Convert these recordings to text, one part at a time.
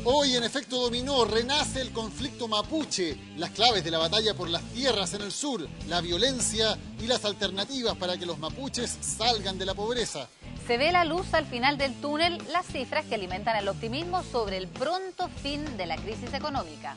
Hoy en Efecto Dominó renace el conflicto mapuche, las claves de la batalla por las tierras en el sur, la violencia y las alternativas para que los mapuches salgan de la pobreza. Se ve la luz al final del túnel, las cifras que alimentan el optimismo sobre el pronto fin de la crisis económica.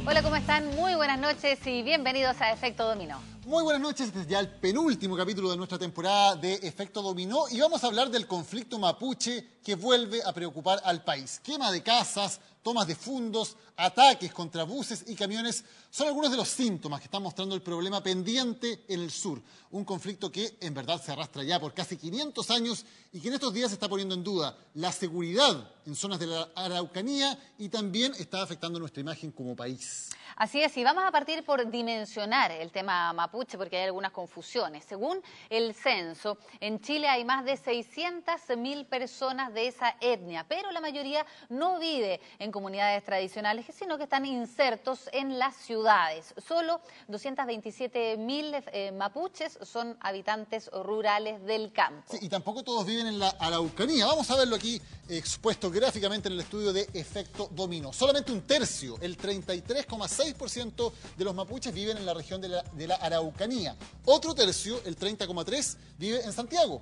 Hola, ¿cómo están? Muy buenas noches y bienvenidos a Efecto Dominó. Muy buenas noches, este es ya el penúltimo capítulo de nuestra temporada de Efecto Dominó y vamos a hablar del conflicto mapuche que vuelve a preocupar al país. Quema de casas, tomas de fondos, ataques contra buses y camiones son algunos de los síntomas que están mostrando el problema pendiente en el sur. Un conflicto que en verdad se arrastra ya por casi 500 años y que en estos días está poniendo en duda la seguridad en zonas de la Araucanía y también está afectando nuestra imagen como país. Así es, y vamos a partir por dimensionar el tema mapuche porque hay algunas confusiones. Según el censo, en Chile hay más de 600.000 personas de esa etnia, pero la mayoría no vive en comunidades tradicionales, sino que están insertos en las ciudades. Solo 227.000 mapuches son habitantes rurales del campo. Sí, y tampoco todos viven en la Araucanía. Vamos a verlo aquí expuesto gráficamente en el estudio de Efecto Dominó. Solamente un tercio, el 33,6% de los mapuches viven en la región de la Araucanía. Otro tercio, el 30,3%, vive en Santiago.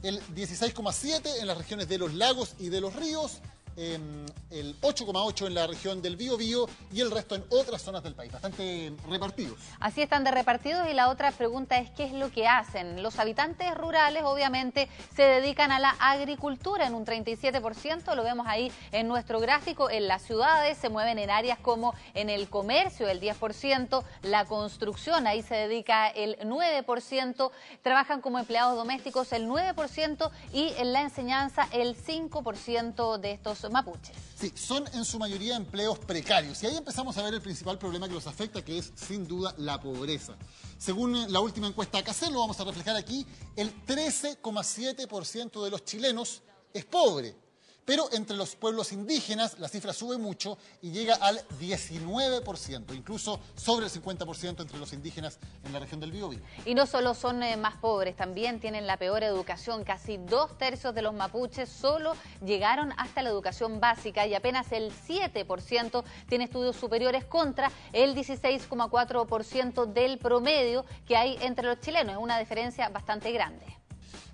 El 16,7% en las regiones de los lagos y de los ríos. El 8,8% en la región del Biobío y el resto en otras zonas del país, bastante repartidos. Así están de repartidos y la otra pregunta es ¿qué es lo que hacen? Los habitantes rurales obviamente se dedican a la agricultura en un 37%, lo vemos ahí en nuestro gráfico. En las ciudades se mueven en áreas como en el comercio el 10%, la construcción ahí se dedica el 9%, trabajan como empleados domésticos el 9% y en la enseñanza el 5% de estos mapuches. Sí, son en su mayoría empleos precarios y ahí empezamos a ver el principal problema que los afecta, que es sin duda la pobreza. Según la última encuesta CACEL, lo vamos a reflejar aquí, el 13,7% de los chilenos es pobre. Pero entre los pueblos indígenas la cifra sube mucho y llega al 19%, incluso sobre el 50% entre los indígenas en la región del Biobío. Y no solo son más pobres, también tienen la peor educación. Casi 2/3 de los mapuches solo llegaron hasta la educación básica y apenas el 7% tiene estudios superiores contra el 16,4% del promedio que hay entre los chilenos. Es una diferencia bastante grande.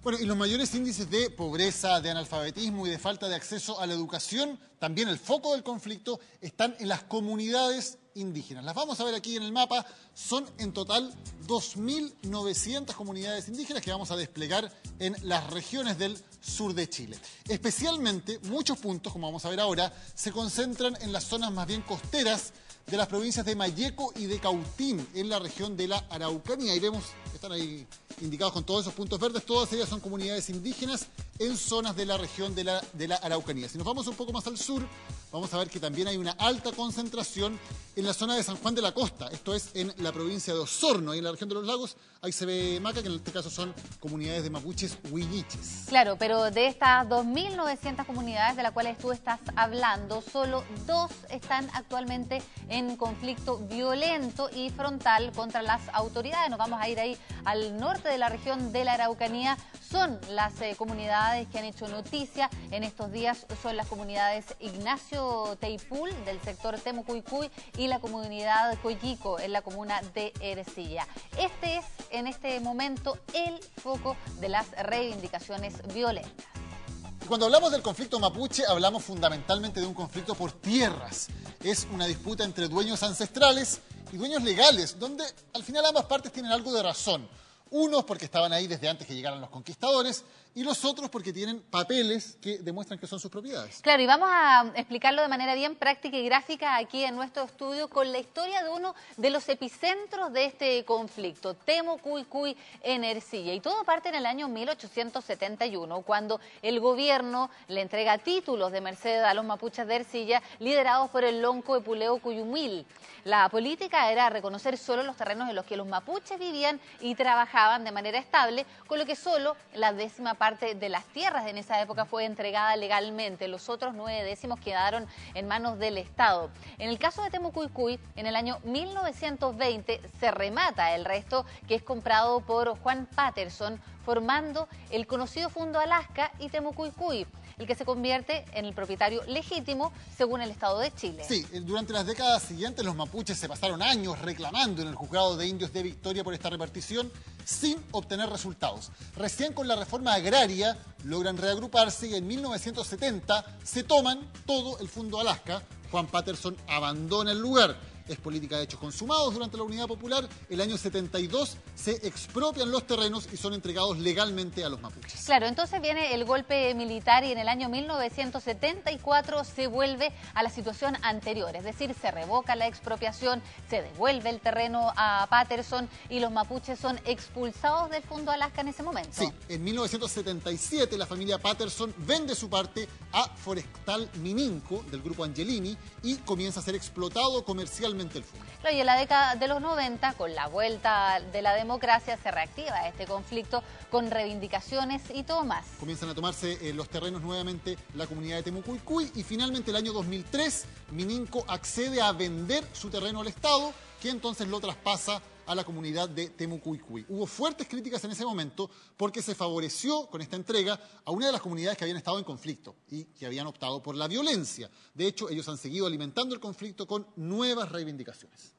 Bueno, y los mayores índices de pobreza, de analfabetismo y de falta de acceso a la educación, también el foco del conflicto, están en las comunidades indígenas. Las vamos a ver aquí en el mapa. Son en total 2.900 comunidades indígenas que vamos a desplegar en las regiones del sur de Chile. Especialmente, muchos puntos, como vamos a ver ahora, se concentran en las zonas más bien costeras de las provincias de Malleco y de Cautín, en la región de la Araucanía. Y vemos, están ahí indicados con todos esos puntos verdes, todas ellas son comunidades indígenas en zonas de la región de la Araucanía. Si nos vamos un poco más al sur, vamos a ver que también hay una alta concentración en la zona de San Juan de la Costa, esto es en la provincia de Osorno, y en la región de los lagos, ahí se ve Maca, que en este caso son comunidades de mapuches huilliches. Claro, pero de estas 2.900 comunidades de las cuales tú estás hablando, solo 2 están actualmente en conflicto violento y frontal contra las autoridades. Nos vamos a ir ahí al norte de la región de la Araucanía. Son las comunidades que han hecho noticia en estos días, son las comunidades Ignacio Teipul del sector Temucuicui y la comunidad Coyico en la comuna de Ercilla. Este es en este momento el foco de las reivindicaciones violentas. Cuando hablamos del conflicto mapuche, hablamos fundamentalmente de un conflicto por tierras. Es una disputa entre dueños ancestrales y dueños legales, donde al final ambas partes tienen algo de razón. Unos porque estaban ahí desde antes que llegaran los conquistadores y los otros porque tienen papeles que demuestran que son sus propiedades. Claro, y vamos a explicarlo de manera bien práctica y gráfica aquí en nuestro estudio con la historia de uno de los epicentros de este conflicto, Temucuicui en Ercilla. Y todo parte en el año 1871, cuando el gobierno le entrega títulos de merced a los mapuches de Ercilla, liderados por el lonco Epuleo Cuyumil. La política era reconocer solo los terrenos en los que los mapuches vivían y trabajaban trabajaban de manera estable, con lo que solo la 10ª parte de las tierras en esa época fue entregada legalmente. Los otros 9/10 quedaron en manos del Estado. En el caso de Temucuycuy, en el año 1920 se remata el resto, que es comprado por Juan Patterson, formando el conocido Fundo Alaska y Temucuycuy, el que se convierte en el propietario legítimo según el Estado de Chile. Sí, durante las décadas siguientes los mapuches se pasaron años reclamando en el Juzgado de Indios de Victoria por esta repartición sin obtener resultados. Recién con la reforma agraria logran reagruparse y en 1970 se toman todo el Fundo Alaska. Juan Patterson abandona el lugar. Es política de hechos consumados durante la Unidad Popular. El año 72 se expropian los terrenos y son entregados legalmente a los mapuches. Claro, entonces viene el golpe militar y en el año 1974 se vuelve a la situación anterior. Es decir, se revoca la expropiación, se devuelve el terreno a Patterson y los mapuches son expulsados del Fundo Alaska en ese momento. Sí, en 1977 la familia Patterson vende su parte a Forestal Mininco del grupo Angelini y comienza a ser explotado comercialmente el fundo. Claro, y en la década de los 90, con la vuelta de la democracia, se reactiva este conflicto con reivindicaciones y todo más. Comienzan a tomarse los terrenos nuevamente la comunidad de Temucuycuy y finalmente el año 2003 Mininco accede a vender su terreno al Estado, que entonces lo traspasa a la comunidad de Temucuycuy. Hubo fuertes críticas en ese momento porque se favoreció con esta entrega a una de las comunidades que habían estado en conflicto y que habían optado por la violencia. De hecho, ellos han seguido alimentando el conflicto con nuevas reivindicaciones.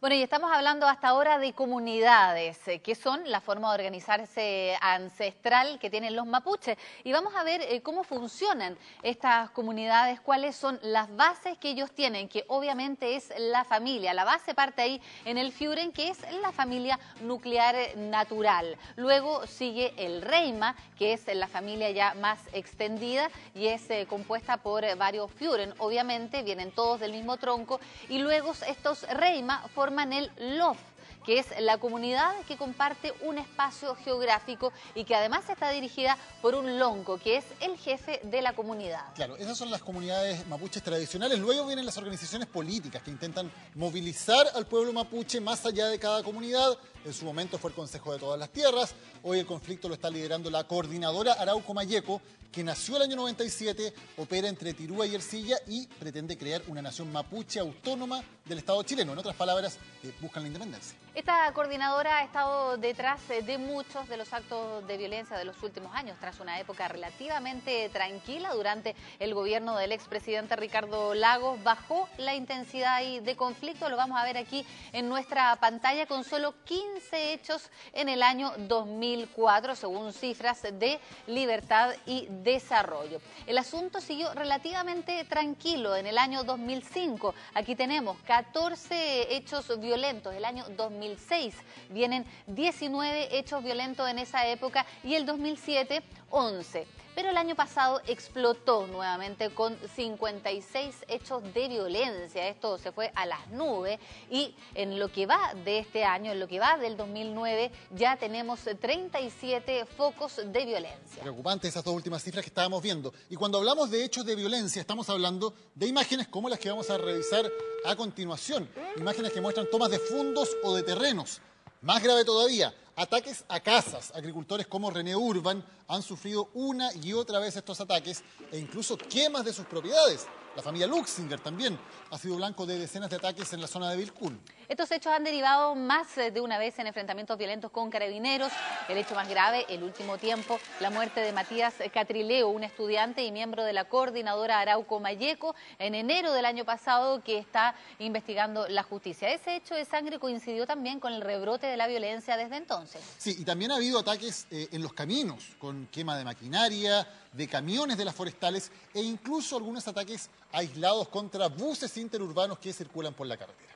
Bueno, y estamos hablando hasta ahora de comunidades, que son la forma de organizarse ancestral que tienen los mapuches. Y vamos a ver cómo funcionan estas comunidades, cuáles son las bases que ellos tienen, que obviamente es la familia. La base parte ahí en el Fiuren, que es la familia nuclear natural. Luego sigue el Reima, que es la familia ya más extendida y es compuesta por varios Fiuren. Obviamente vienen todos del mismo tronco y luego estos Reima forman el LOF, que es la comunidad que comparte un espacio geográfico y que además está dirigida por un lonco, que es el jefe de la comunidad. Claro, esas son las comunidades mapuches tradicionales. Luego vienen las organizaciones políticas que intentan movilizar al pueblo mapuche más allá de cada comunidad. En su momento fue el Consejo de Todas las Tierras. Hoy el conflicto lo está liderando la coordinadora Arauco Mayeco, que nació el año 97, opera entre Tirúa y Ercilla y pretende crear una nación mapuche autónoma del Estado chileno. En otras palabras, buscan la independencia. Esta coordinadora ha estado detrás de muchos de los actos de violencia de los últimos años, tras una época relativamente tranquila durante el gobierno del expresidente Ricardo Lagos. Bajó la intensidad de conflicto, lo vamos a ver aquí en nuestra pantalla, con solo 15 hechos en el año 2004, según cifras de Libertad y Desarrollo. El asunto siguió relativamente tranquilo en el año 2005. Aquí tenemos 14 hechos violentos. El año 2006 vienen 19 hechos violentos en esa época y el 2007, 11. Pero el año pasado explotó nuevamente con 56 hechos de violencia. Esto se fue a las nubes y en lo que va de este año, en lo que va del 2009, ya tenemos 37 focos de violencia. Preocupante esas dos últimas cifras que estábamos viendo. Y cuando hablamos de hechos de violencia, estamos hablando de imágenes como las que vamos a revisar a continuación. Imágenes que muestran tomas de fundos o de terrenos. Más grave todavía, ataques a casas. Agricultores como René Urban han sufrido una y otra vez estos ataques e incluso quemas de sus propiedades. La familia Luxinger también ha sido blanco de decenas de ataques en la zona de Vilcún. Estos hechos han derivado más de una vez en enfrentamientos violentos con carabineros. El hecho más grave, el último tiempo, la muerte de Matías Catrileo, un estudiante y miembro de la coordinadora Arauco Mayeco, en enero del año pasado, que está investigando la justicia. Ese hecho de sangre coincidió también con el rebrote de la violencia desde entonces. Sí, y también ha habido ataques en los caminos, con quema de maquinaria, de camiones de las forestales e incluso algunos ataques aislados contra buses interurbanos que circulan por la carretera.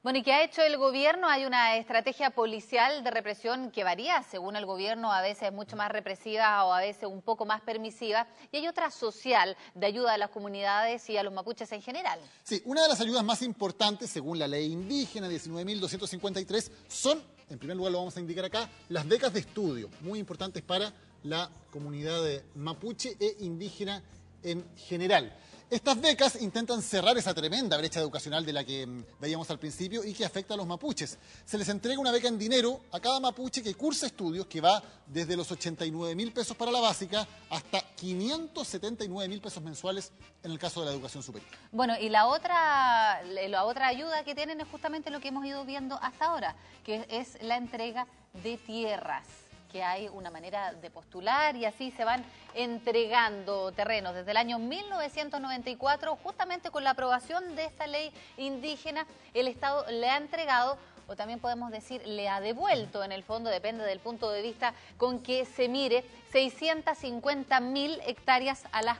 Bueno, ¿y qué ha hecho el gobierno? Hay una estrategia policial de represión que varía según el gobierno, a veces mucho más represiva o a veces un poco más permisiva, y hay otra social de ayuda a las comunidades y a los mapuches en general. Sí, una de las ayudas más importantes, según la ley indígena 19.253, son, en primer lugar lo vamos a indicar acá, las becas de estudio, muy importantes para la comunidad mapuche e indígena en general. Estas becas intentan cerrar esa tremenda brecha educacional de la que veíamos al principio y que afecta a los mapuches. Se les entrega una beca en dinero a cada mapuche que cursa estudios, que va desde los 89.000 pesos para la básica hasta 579.000 pesos mensuales en el caso de la educación superior. Bueno, y la otra ayuda que tienen es justamente lo que hemos ido viendo hasta ahora, que es la entrega de tierras, que hay una manera de postular y así se van entregando terrenos. Desde el año 1994, justamente con la aprobación de esta ley indígena, el Estado le ha entregado, o también podemos decir, le ha devuelto, en el fondo, depende del punto de vista con que se mire, 650.000 hectáreas a las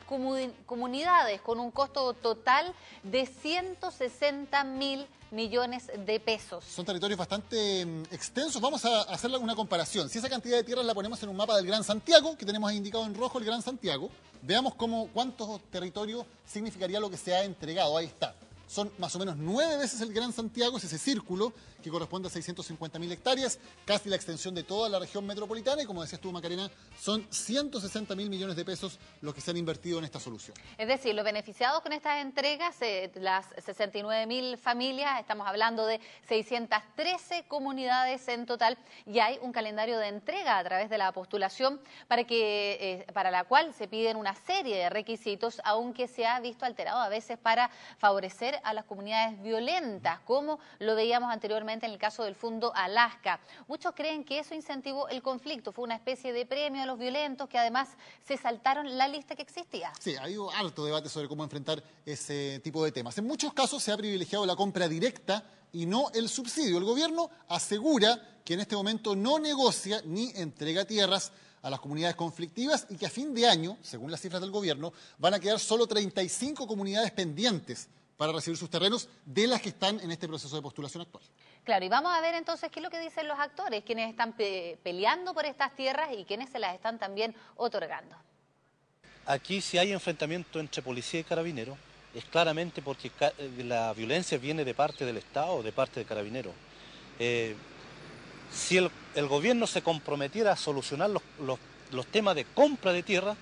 comunidades, con un costo total de 160.000 millones de pesos. Son territorios bastante extensos. Vamos a hacer una comparación. Si esa cantidad de tierras la ponemos en un mapa del Gran Santiago, que tenemos ahí indicado en rojo el Gran Santiago, veamos cuántos territorios significaría lo que se ha entregado. Ahí está. Son más o menos 9 veces el Gran Santiago, es ese círculo que corresponde a 650.000 hectáreas, casi la extensión de toda la región metropolitana, y como decías tú, Macarena, son 160.000 millones de pesos los que se han invertido en esta solución. Es decir, los beneficiados con estas entregas, las 69.000 familias, estamos hablando de 613 comunidades en total, y hay un calendario de entrega a través de la postulación para la cual se piden una serie de requisitos, aunque se ha visto alterado a veces para favorecer a las comunidades violentas, como lo veíamos anteriormente en el caso del Fundo Alaska. Muchos creen que eso incentivó el conflicto, fue una especie de premio a los violentos que además se saltaron la lista que existía. Sí, ha habido harto debate sobre cómo enfrentar ese tipo de temas. En muchos casos se ha privilegiado la compra directa y no el subsidio. El gobierno asegura que en este momento no negocia ni entrega tierras a las comunidades conflictivas y que a fin de año, según las cifras del gobierno, van a quedar solo 35 comunidades pendientes para recibir sus terrenos de las que están en este proceso de postulación actual. Claro, y vamos a ver entonces qué es lo que dicen los actores, quienes están peleando por estas tierras y quienes se las están también otorgando. Aquí si hay enfrentamiento entre policía y carabineros, es claramente porque la violencia viene de parte del Estado o de parte de carabineros. Si el gobierno se comprometiera a solucionar los temas de compra de tierra,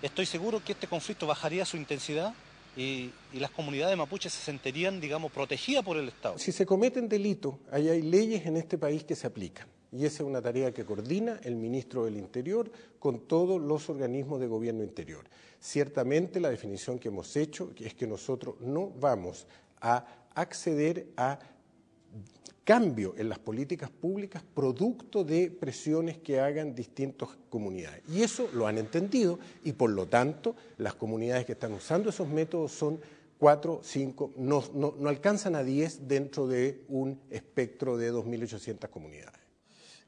estoy seguro que este conflicto bajaría su intensidad y las comunidades mapuches se sentirían, digamos, protegidas por el Estado. Si se cometen delitos, hay leyes en este país que se aplican. Y esa es una tarea que coordina el ministro del Interior con todos los organismos de gobierno interior. Ciertamente la definición que hemos hecho es que nosotros no vamos a acceder a cambio en las políticas públicas producto de presiones que hagan distintas comunidades. Y eso lo han entendido y por lo tanto las comunidades que están usando esos métodos son 4, 5, no alcanzan a 10 dentro de un espectro de 2.800 comunidades.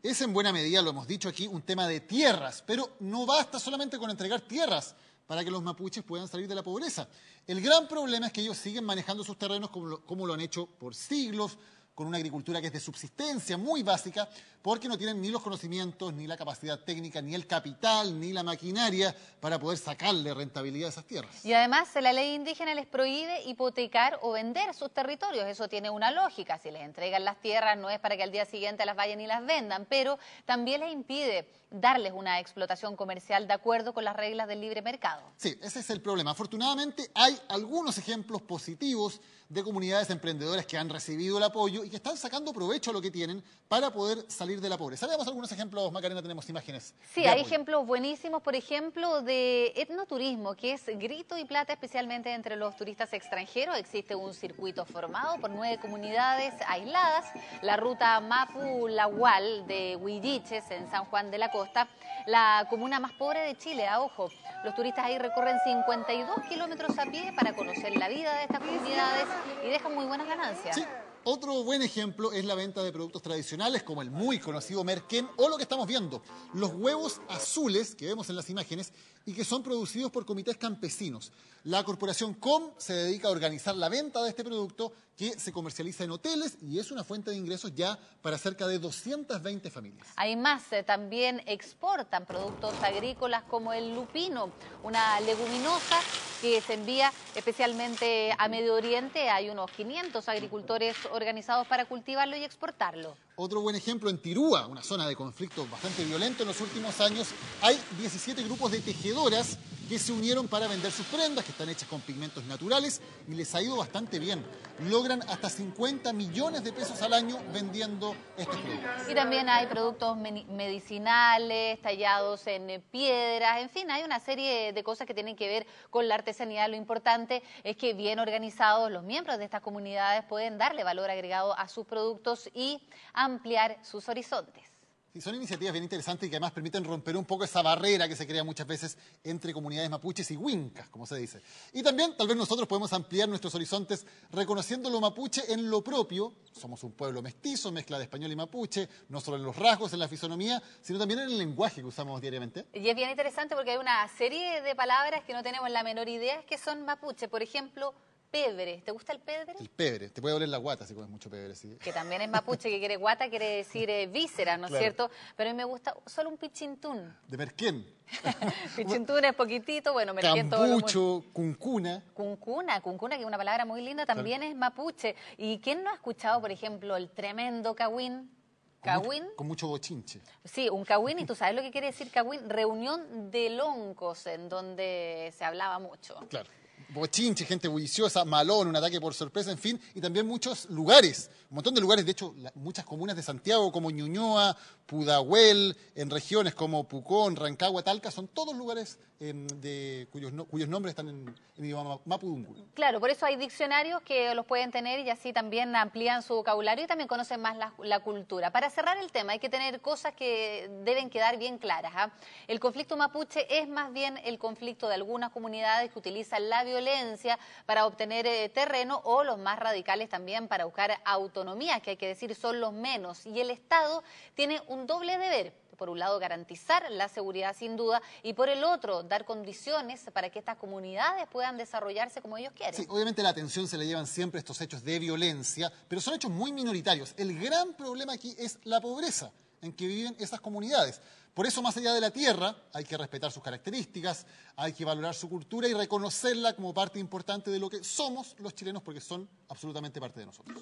Es en buena medida, lo hemos dicho aquí, un tema de tierras, pero no basta solamente con entregar tierras para que los mapuches puedan salir de la pobreza. El gran problema es que ellos siguen manejando sus terrenos como lo han hecho por siglos, con una agricultura que es de subsistencia muy básica, porque no tienen ni los conocimientos, ni la capacidad técnica, ni el capital, ni la maquinaria para poder sacarle rentabilidad a esas tierras. Y además la ley indígena les prohíbe hipotecar o vender sus territorios. Eso tiene una lógica. Si les entregan las tierras no es para que al día siguiente las vayan y las vendan, pero también les impide darles una explotación comercial de acuerdo con las reglas del libre mercado. Sí, ese es el problema. Afortunadamente hay algunos ejemplos positivos de comunidades emprendedoras que han recibido el apoyo y que están sacando provecho a lo que tienen para poder salir de la pobreza. Veamos algunos ejemplos, Macarena, tenemos imágenes. Sí, hay ejemplos buenísimos, por ejemplo, de etnoturismo, que es grito y plata especialmente entre los turistas extranjeros. Existe un circuito formado por 9 comunidades aisladas, la ruta Mapu-Lahual de Huilliches en San Juan de la Costa, la comuna más pobre de Chile, a ojo. Los turistas ahí recorren 52 kilómetros a pie para conocer la vida de estas comunidades y dejan muy buenas ganancias. Sí. Otro buen ejemplo es la venta de productos tradicionales como el muy conocido merquén o lo que estamos viendo, los huevos azules que vemos en las imágenes y que son producidos por comités campesinos. La corporación COM se dedica a organizar la venta de este producto que se comercializa en hoteles y es una fuente de ingresos ya para cerca de 220 familias. Hay más, también exportan productos agrícolas como el lupino, una leguminosa que se envía especialmente a Medio Oriente. Hay unos 500 agricultores organizados para cultivarlo y exportarlo. Otro buen ejemplo, en Tirúa, una zona de conflicto bastante violento en los últimos años, hay 17 grupos de tejedoras que se unieron para vender sus prendas, que están hechas con pigmentos naturales, y les ha ido bastante bien. Logran hasta 50 millones de pesos al año vendiendo estos productos. Y también hay productos medicinales, tallados en piedras, en fin, hay una serie de cosas que tienen que ver con la artesanía. Lo importante es que bien organizados los miembros de estas comunidades pueden darle valor agregado a sus productos y ampliar sus horizontes. Sí, son iniciativas bien interesantes y que además permiten romper un poco esa barrera que se crea muchas veces entre comunidades mapuches y huincas, como se dice. Y también, tal vez nosotros podemos ampliar nuestros horizontes reconociendo lo mapuche en lo propio. Somos un pueblo mestizo, mezcla de español y mapuche, no solo en los rasgos, en la fisonomía, sino también en el lenguaje que usamos diariamente. Y es bien interesante porque hay una serie de palabras que no tenemos la menor idea que son mapuche. Por ejemplo, pebre. ¿Te gusta el pebre? El pebre. Te puede doler la guata si comes mucho pebre, sí. Que también es mapuche, que quiere guata, quiere decir víscera, ¿no es cierto? Pero a mí me gusta solo un pichintún. De merquén. Pichintún es poquitito, bueno, merquén todo lo Cambucho, cuncuna. Cuncuna, que es una palabra muy linda, también es mapuche. ¿Y quién no ha escuchado, por ejemplo, el tremendo cagüín? ¿Cagüín? Con mucho bochinche. Sí, un cagüín, y tú sabes lo que quiere decir cagüín, reunión de loncos, en donde se hablaba mucho. Claro. Bochinche, gente bulliciosa, malón, un ataque por sorpresa, en fin, y también muchos lugares, un montón de lugares, de hecho, muchas comunas de Santiago como Ñuñoa, Pudahuel, en regiones como Pucón, Rancagua, Talca, son todos lugares cuyos nombres están en idioma mapudungun. Claro, por eso hay diccionarios que los pueden tener y así también amplían su vocabulario y también conocen más la cultura. Para cerrar el tema hay que tener cosas que deben quedar bien claras, ¿ah? El conflicto mapuche es más bien el conflicto de algunas comunidades que utilizan la violencia para obtener terreno, o los más radicales también para buscar autonomía, que hay que decir son los menos. Y el Estado tiene un doble deber: por un lado garantizar la seguridad sin duda, y por el otro dar condiciones para que estas comunidades puedan desarrollarse como ellos quieren. Sí, obviamente la atención se le llevan siempre estos hechos de violencia, pero son hechos muy minoritarios. El gran problema aquí es la pobreza en que viven esas comunidades. Por eso, más allá de la tierra, hay que respetar sus características, hay que valorar su cultura y reconocerla como parte importante de lo que somos los chilenos, porque son absolutamente parte de nosotros.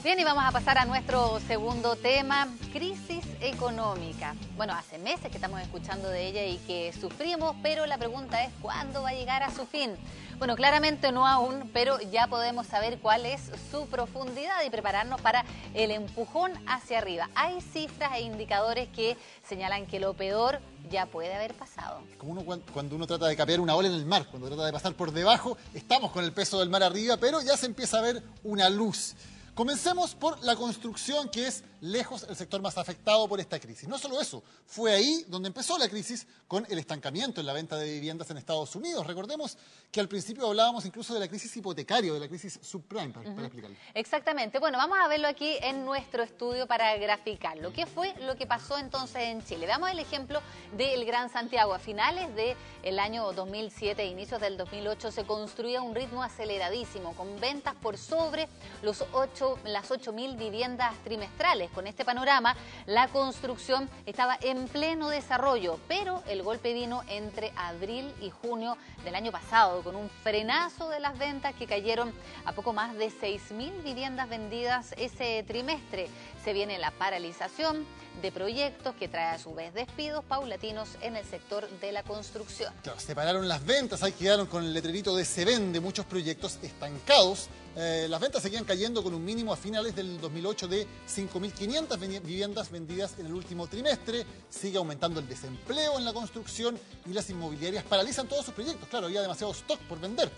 Bien, y vamos a pasar a nuestro segundo tema, crisis económica. Bueno, hace meses que estamos escuchando de ella y que sufrimos, pero la pregunta es ¿cuándo va a llegar a su fin? Bueno, claramente no aún, pero ya podemos saber cuál es su profundidad y prepararnos para el empujón hacia arriba. Hay cifras e indicadores que señalan que lo peor ya puede haber pasado. Como cuando uno trata de capear una ola en el mar, cuando trata de pasar por debajo, estamos con el peso del mar arriba, pero ya se empieza a ver una luz. Comencemos por la construcción, que es lejos el sector más afectado por esta crisis. No solo eso, fue ahí donde empezó la crisis, con el estancamiento en la venta de viviendas en Estados Unidos. Recordemos que al principio hablábamos incluso de la crisis hipotecaria, de la crisis subprime, para explicarlo. Exactamente. Bueno, vamos a verlo aquí en nuestro estudio para graficarlo. ¿Qué fue lo que pasó entonces en Chile? Veamos el ejemplo del Gran Santiago. A finales del año 2007, inicios del 2008, se construía a un ritmo aceleradísimo, con ventas por sobre las 8.000 viviendas trimestrales. Con este panorama, la construcción estaba en pleno desarrollo, pero el golpe vino entre abril y junio del año pasado, con un frenazo de las ventas que cayeron a poco más de 6.000 viviendas vendidas ese trimestre. Se viene la paralización de proyectos que trae a su vez despidos paulatinos en el sector de la construcción. Claro, se pararon las ventas, ahí quedaron con el letrerito de se vende, muchos proyectos estancados. Las ventas seguían cayendo con un mínimo a finales del 2008 de 5.500 viviendas vendidas en el último trimestre. Sigue aumentando el desempleo en la construcción y las inmobiliarias paralizan todos sus proyectos. Claro, había demasiado stock por vender.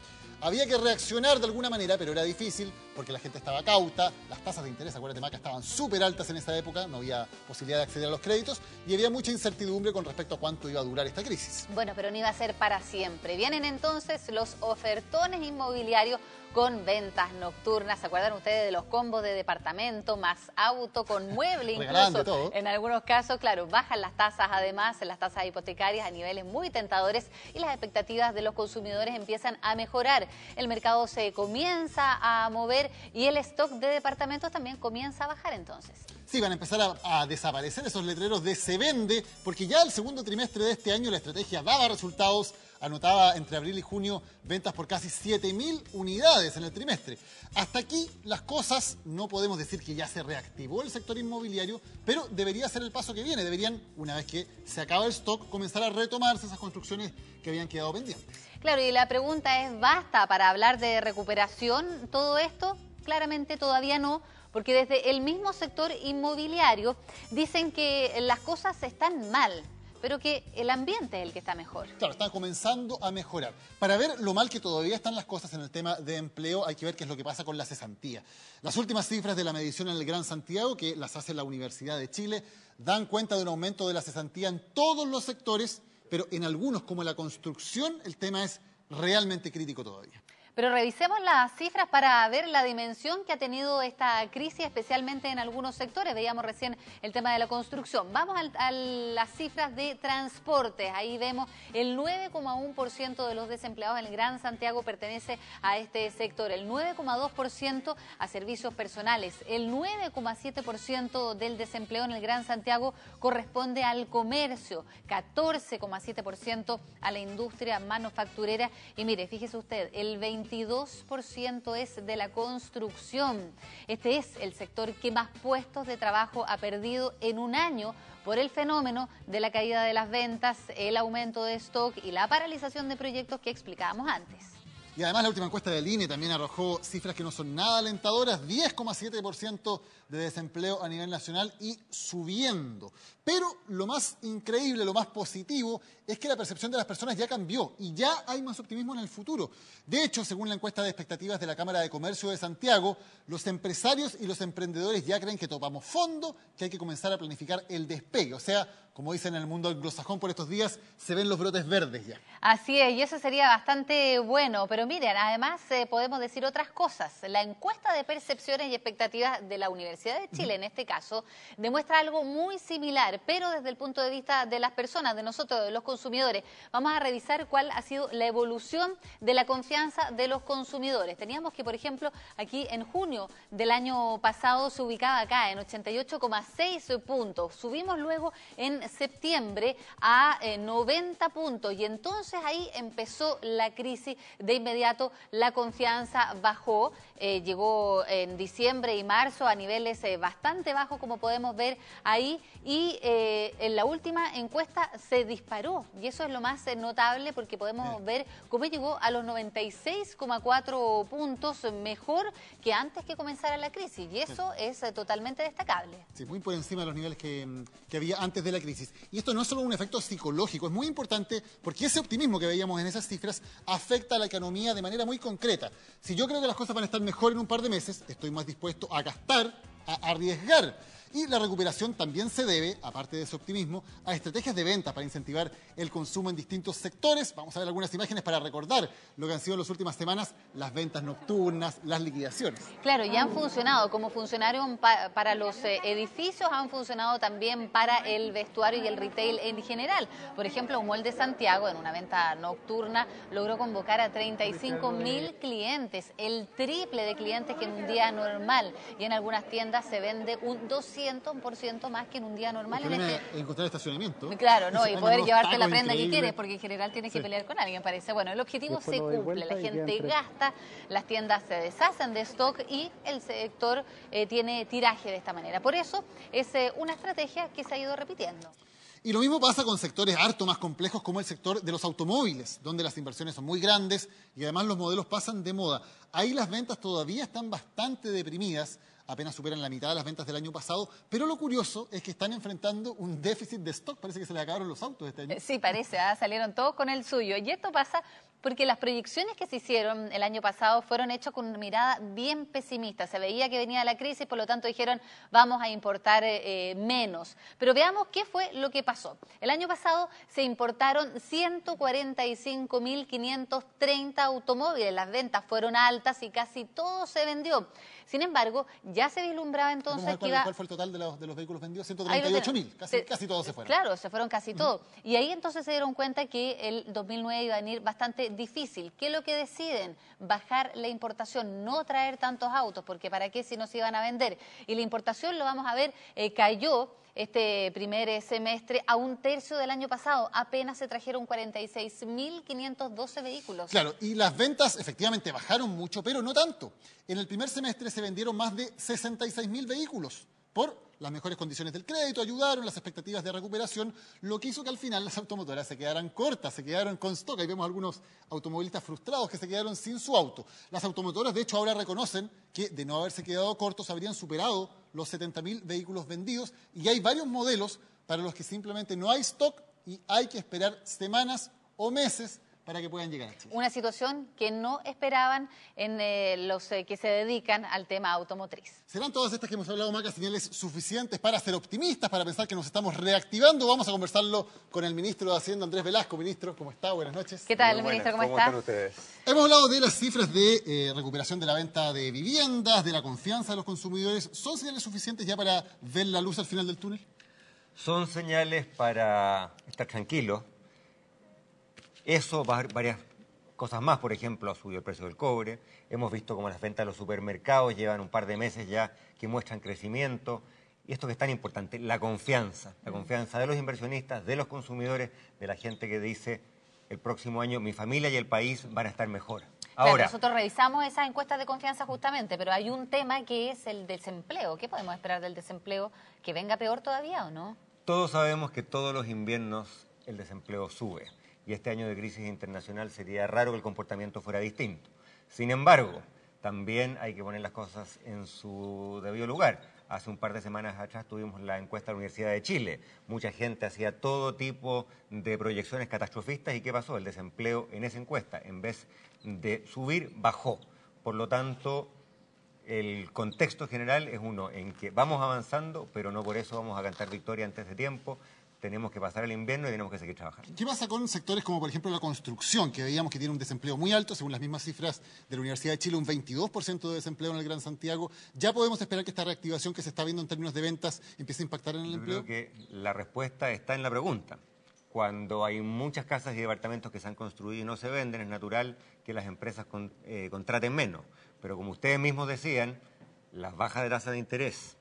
Había que reaccionar de alguna manera, pero era difícil porque la gente estaba cauta, las tasas de interés, acuérdate, Maca, estaban súper altas en esa época, no había posibilidad de acceder a los créditos y había mucha incertidumbre con respecto a cuánto iba a durar esta crisis. Bueno, pero no iba a ser para siempre. Vienen entonces los ofertones inmobiliarios con ventas nocturnas. ¿Se acuerdan ustedes de los combos de departamento más auto con mueble incluso? Todo. En algunos casos, claro, bajan las tasas, además, las tasas hipotecarias a niveles muy tentadores y las expectativas de los consumidores empiezan a mejorar. El mercado se comienza a mover y el stock de departamentos también comienza a bajar entonces. Sí, van a empezar a desaparecer esos letreros de se vende, porque ya el segundo trimestre de este año la estrategia daba resultados. anotaba entre abril y junio ventas por casi 7.000 unidades en el trimestre. Hasta aquí las cosas, no podemos decir que ya se reactivó el sector inmobiliario, pero debería ser el paso que viene. Deberían, una vez que se acaba el stock, comenzar a retomarse esas construcciones que habían quedado pendientes. Claro, y la pregunta es, ¿basta para hablar de recuperación todo esto? Claramente todavía no, porque desde el mismo sector inmobiliario dicen que las cosas están mal, pero que el ambiente es el que está mejor. Claro, están comenzando a mejorar. Para ver lo mal que todavía están las cosas en el tema de empleo, hay que ver qué es lo que pasa con la cesantía. Las últimas cifras de la medición en el Gran Santiago, que las hace la Universidad de Chile, dan cuenta de un aumento de la cesantía en todos los sectores, pero en algunos, como la construcción, el tema es realmente crítico todavía. Pero revisemos las cifras para ver la dimensión que ha tenido esta crisis, especialmente en algunos sectores. Veíamos recién el tema de la construcción. Vamos a las cifras de transporte. Ahí vemos el 9,1% de los desempleados en el Gran Santiago pertenece a este sector, el 9,2% a servicios personales, el 9,7% del desempleo en el Gran Santiago corresponde al comercio, 14,7% a la industria manufacturera y mire, fíjese usted, el 22% es de la construcción. Este es el sector que más puestos de trabajo ha perdido en un año por el fenómeno de la caída de las ventas, el aumento de stock y la paralización de proyectos que explicábamos antes. Y además la última encuesta del INE también arrojó cifras que no son nada alentadoras, 10,7% de desempleo a nivel nacional y subiendo. Pero lo más increíble, lo más positivo, es que la percepción de las personas ya cambió y ya hay más optimismo en el futuro. De hecho, según la encuesta de expectativas de la Cámara de Comercio de Santiago, los empresarios y los emprendedores ya creen que topamos fondo, que hay que comenzar a planificar el despegue. O sea, como dicen en el mundo anglosajón por estos días, se ven los brotes verdes ya. Así es, y eso sería bastante bueno. Pero miren, además podemos decir otras cosas. La encuesta de percepciones y expectativas de la Universidad de Chile, en este caso, demuestra algo muy similar, pero desde el punto de vista de las personas, de nosotros, de los consumidores. Vamos a revisar cuál ha sido la evolución de la confianza de los consumidores. Teníamos que, por ejemplo, aquí en junio del año pasado se ubicaba acá en 88,6 puntos. Subimos luego en septiembre a 90 puntos y entonces ahí empezó la crisis. De inmediato la confianza bajó, llegó en diciembre y marzo a niveles bastante bajos, como podemos ver ahí, y en la última encuesta se disparó y eso es lo más notable porque podemos ver cómo llegó a los 96,4 puntos, mejor que antes que comenzara la crisis, y eso es totalmente destacable. Sí, muy por encima de los niveles que había antes de la crisis. Y esto no es solo un efecto psicológico, es muy importante porque ese optimismo que veíamos en esas cifras afecta a la economía de manera muy concreta. Si yo creo que las cosas van a estar mejor en un par de meses, estoy más dispuesto a gastar, a arriesgar. Y la recuperación también se debe, aparte de ese optimismo, a estrategias de venta para incentivar el consumo en distintos sectores. Vamos a ver algunas imágenes para recordar lo que han sido en las últimas semanas las ventas nocturnas, las liquidaciones. Claro, ya han funcionado, como funcionaron para los edificios, han funcionado también para el vestuario y el retail en general. Por ejemplo, un mall de Santiago, en una venta nocturna, logró convocar a 35.000 clientes, el triple de clientes que en un día normal. Y en algunas tiendas se vende un 200% más que en un día normal. Encontrar estacionamiento. Claro, no, y poder llevarte la prenda que quieres, porque en general tienes que pelear con alguien, parece. Bueno, el objetivo se cumple, la gente gasta, las tiendas se deshacen de stock y el sector tiene tiraje de esta manera. Por eso es una estrategia que se ha ido repitiendo. Y lo mismo pasa con sectores harto más complejos como el sector de los automóviles, donde las inversiones son muy grandes y además los modelos pasan de moda. Ahí las ventas todavía están bastante deprimidas, apenas superan la mitad de las ventas del año pasado, pero lo curioso es que están enfrentando un déficit de stock. Parece que se les acabaron los autos este año. Sí, parece, salieron todos con el suyo. Y esto pasa porque las proyecciones que se hicieron el año pasado fueron hechas con una mirada bien pesimista. Se veía que venía la crisis, por lo tanto dijeron vamos a importar menos. Pero veamos qué fue lo que pasó. El año pasado se importaron 145.530 automóviles. Las ventas fueron altas y casi todo se vendió. Sin embargo, ya se vislumbraba entonces que ¿Cuál fue el total de los vehículos vendidos? 138.000, casi todos se fueron. Claro, se fueron casi todos. Y ahí entonces se dieron cuenta que el 2009 iba a venir bastante difícil. ¿Qué es lo que deciden? Bajar la importación, no traer tantos autos, porque ¿para qué si no se iban a vender? Y la importación, lo vamos a ver, cayó este primer semestre a un tercio del año pasado. Apenas se trajeron 46.512 vehículos. Claro, y las ventas efectivamente bajaron mucho, pero no tanto. En el primer semestre se vendieron más de 66.000 vehículos por las mejores condiciones del crédito, ayudaron las expectativas de recuperación, lo que hizo que al final las automotoras se quedaran cortas, se quedaron con stock. Ahí vemos algunos automovilistas frustrados que se quedaron sin su auto. Las automotoras, de hecho, ahora reconocen que de no haberse quedado cortos habrían superado los 70.000 vehículos vendidos y hay varios modelos para los que simplemente no hay stock y hay que esperar semanas o meses para que puedan llegar a Chile. Una situación que no esperaban en los que se dedican al tema automotriz. ¿Serán todas estas que hemos hablado, Maca, señales suficientes para ser optimistas, para pensar que nos estamos reactivando? Vamos a conversarlo con el ministro de Hacienda, Andrés Velasco. Ministro, ¿cómo está? Buenas noches. ¿Qué tal, ministro? ¿Cómo está? ¿Cómo están ustedes? Hemos hablado de las cifras de recuperación de la venta de viviendas, de la confianza de los consumidores. ¿Son señales suficientes ya para ver la luz al final del túnel? Son señales para estar tranquilos. Eso, varias cosas más, por ejemplo, ha subido el precio del cobre. Hemos visto cómo las ventas de los supermercados llevan un par de meses ya que muestran crecimiento. Y esto que es tan importante, la confianza de los inversionistas, de los consumidores, de la gente que dice el próximo año mi familia y el país van a estar mejor. Claro, Ahora, nosotros revisamos esas encuestas de confianza justamente, pero hay un tema que es el desempleo. ¿Qué podemos esperar del desempleo? ¿Que venga peor todavía o no? todos sabemos que todos los inviernos el desempleo sube. Y este año de crisis internacional sería raro que el comportamiento fuera distinto. Sin embargo, también hay que poner las cosas en su debido lugar. Hace un par de semanas atrás tuvimos la encuesta de la Universidad de Chile. Mucha gente hacía todo tipo de proyecciones catastrofistas. ¿Y qué pasó? El desempleo en esa encuesta, en vez de subir, bajó. Por lo tanto, el contexto general es uno en que vamos avanzando, pero no por eso vamos a cantar victoria antes de tiempo. Tenemos que pasar el invierno y tenemos que seguir trabajando. ¿Qué pasa con sectores como, por ejemplo, la construcción, que veíamos que tiene un desempleo muy alto, según las mismas cifras de la Universidad de Chile, un 22% de desempleo en el Gran Santiago? ¿Ya podemos esperar que esta reactivación que se está viendo en términos de ventas empiece a impactar en el empleo? Yo creo que la respuesta está en la pregunta. Cuando hay muchas casas y departamentos que se han construido y no se venden, es natural que las empresas contraten menos. Pero como ustedes mismos decían, las bajas de tasa de interés,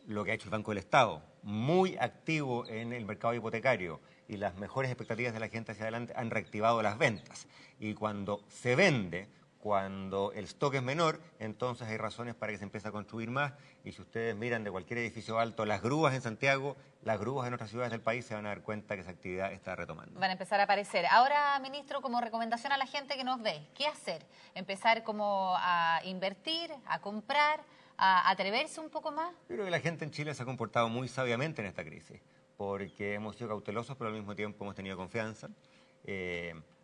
lo que ha hecho el Banco del Estado, muy activo en el mercado hipotecario, y las mejores expectativas de la gente hacia adelante han reactivado las ventas. Y cuando se vende, cuando el stock es menor, entonces hay razones para que se empiece a construir más. Y si ustedes miran de cualquier edificio alto, las grúas en Santiago, las grúas en otras ciudades del país, se van a dar cuenta que esa actividad está retomando. Van a empezar a aparecer. Ahora, ministro, como recomendación a la gente que nos ve, ¿qué hacer? ¿Empezar como a invertir, a comprar, a atreverse un poco más? Yo creo que la gente en Chile se ha comportado muy sabiamente en esta crisis, porque hemos sido cautelosos, pero al mismo tiempo hemos tenido confianza.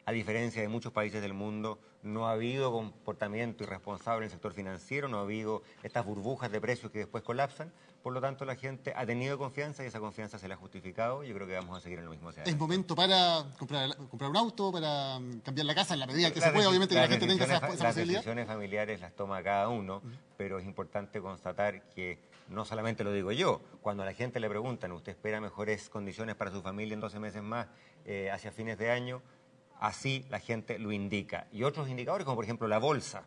A diferencia de muchos países del mundo, no ha habido comportamiento irresponsable en el sector financiero, no ha habido estas burbujas de precios que después colapsan. Por lo tanto, la gente ha tenido confianza y esa confianza se la ha justificado. Yo creo que vamos a seguir en lo mismo. ¿Es momento para comprar un auto, para cambiar la casa en la medida que se puede? Obviamente que la gente tenga esa posibilidad. Las decisiones familiares las toma cada uno, pero es importante constatar que no solamente lo digo yo. Cuando a la gente le preguntan, ¿usted espera mejores condiciones para su familia en 12 meses más hacia fines de año? Así la gente lo indica. Y otros indicadores, como por ejemplo la bolsa,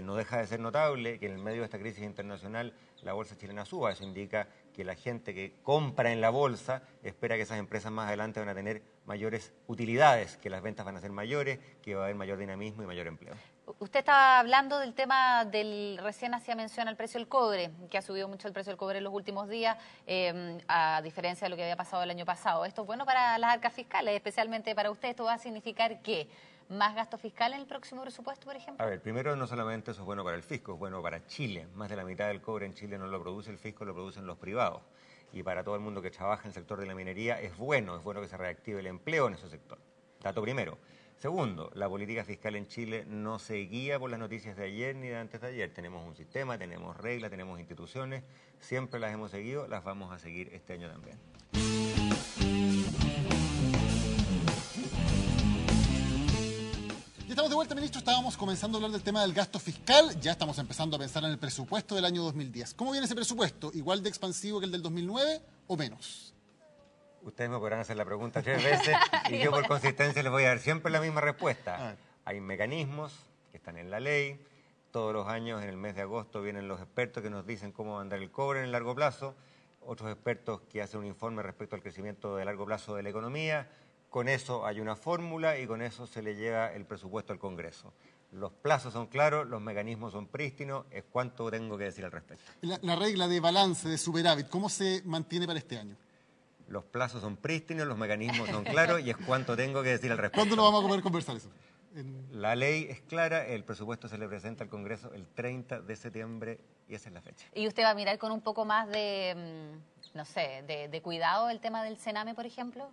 no deja de ser notable que en el medio de esta crisis internacional la bolsa chilena suba. Eso indica que la gente que compra en la bolsa espera que esas empresas más adelante van a tener mayores utilidades, que las ventas van a ser mayores, que va a haber mayor dinamismo y mayor empleo. Usted estaba hablando del tema recién hacía mención al precio del cobre, que ha subido mucho el precio del cobre en los últimos días, a diferencia de lo que había pasado el año pasado. Esto es bueno para las arcas fiscales, especialmente para usted. ¿Esto va a significar qué? ¿Más gasto fiscal en el próximo presupuesto, por ejemplo? A ver, primero, no solamente eso es bueno para el fisco, es bueno para Chile. Más de la mitad del cobre en Chile no lo produce el fisco, lo producen los privados. Y para todo el mundo que trabaja en el sector de la minería es bueno que se reactive el empleo en ese sector. Dato primero. Segundo, la política fiscal en Chile no se guía por las noticias de ayer ni de antes de ayer. Tenemos un sistema, tenemos reglas, tenemos instituciones, siempre las hemos seguido, las vamos a seguir este año también. Estamos de vuelta, ministro. Estábamos comenzando a hablar del tema del gasto fiscal. Ya estamos empezando a pensar en el presupuesto del año 2010. ¿Cómo viene ese presupuesto? ¿Igual de expansivo que el del 2009 o menos? Ustedes me podrán hacer la pregunta 3 veces y yo por consistencia les voy a dar siempre la misma respuesta. Hay mecanismos que están en la ley. Todos los años, en el mes de agosto, vienen los expertos que nos dicen cómo va a andar el cobre en el largo plazo. otros expertos que hacen un informe respecto al crecimiento de largo plazo de la economía. Con eso hay una fórmula y con eso se le lleva el presupuesto al Congreso. Los plazos son claros, los mecanismos son prístinos, es cuánto tengo que decir al respecto. La regla de balance, de superávit, ¿cómo se mantiene para este año? Los plazos son prístinos, los mecanismos son claros y es cuánto tengo que decir al respecto. ¿Cuándo nos vamos a poder conversar eso? La ley es clara, el presupuesto se le presenta al Congreso el 30 de septiembre y esa es la fecha. ¿Y usted va a mirar con un poco más de, no sé, de cuidado el tema del Sename, por ejemplo?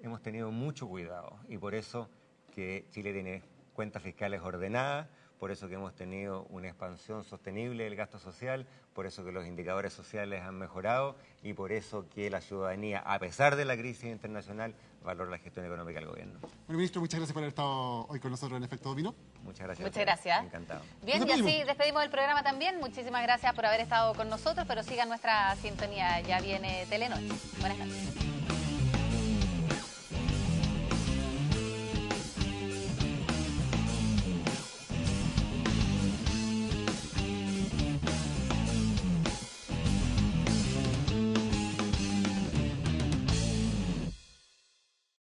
Hemos tenido mucho cuidado y por eso que Chile tiene cuentas fiscales ordenadas, por eso que hemos tenido una expansión sostenible del gasto social, por eso que los indicadores sociales han mejorado y por eso que la ciudadanía, a pesar de la crisis internacional, valora la gestión económica del gobierno. Bueno, ministro, muchas gracias por haber estado hoy con nosotros en Efecto Dominó. Muchas gracias. Muchas gracias. Encantado. Bien, y así despedimos el programa también. Muchísimas gracias por haber estado con nosotros, pero sigan nuestra sintonía. Ya viene Telenoche. Buenas noches.